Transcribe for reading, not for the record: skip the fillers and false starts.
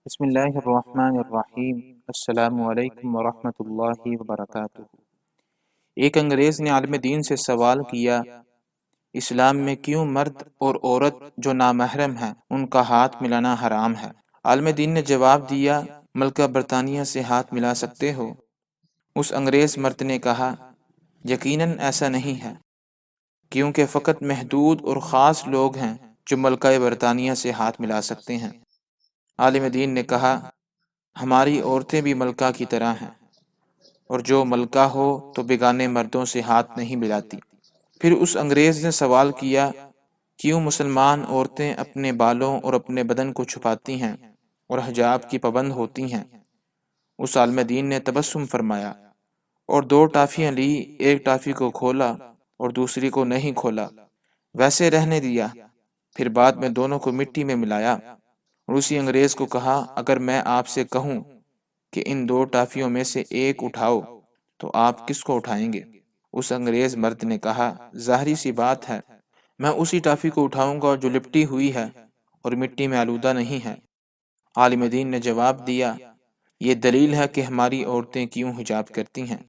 بسم اللہ الرحمن الرحیم۔ السلام علیکم ورحمۃ اللہ وبرکاتہ۔ ایک انگریز نے عالم دین سے سوال کیا، اسلام میں کیوں مرد اور عورت جو نامحرم ہیں ان کا ہاتھ ملانا حرام ہے؟ عالم دین نے جواب دیا، ملکہ برطانیہ سے ہاتھ ملا سکتے ہو؟ اس انگریز مرد نے کہا، یقیناً ایسا نہیں ہے، کیونکہ فقط محدود اور خاص لوگ ہیں جو ملکہ برطانیہ سے ہاتھ ملا سکتے ہیں۔ عالم دین نے کہا، ہماری عورتیں بھی ملکہ کی طرح ہیں، اور جو ملکہ ہو تو بیگانے مردوں سے ہاتھ نہیں ملاتی۔ پھر اس انگریز نے سوال کیا، کیوں مسلمان عورتیں اپنے بالوں اور اپنے بدن کو چھپاتی ہیں اور حجاب کی پابند ہوتی ہیں؟ اس عالم دین نے تبسم فرمایا اور دو ٹافیاں لی، ایک ٹافی کو کھولا اور دوسری کو نہیں کھولا، ویسے رہنے دیا، پھر بعد میں دونوں کو مٹی میں ملایا، اور اسی انگریز کو کہا، اگر میں آپ سے کہوں کہ ان دو ٹافیوں میں سے ایک اٹھاؤ تو آپ کس کو اٹھائیں گے؟ اس انگریز مرد نے کہا، ظاہری سی بات ہے، میں اسی ٹافی کو اٹھاؤں گا جو لپٹی ہوئی ہے اور مٹی میں آلودہ نہیں ہے۔ عالم دین نے جواب دیا، یہ دلیل ہے کہ ہماری عورتیں کیوں حجاب کرتی ہیں۔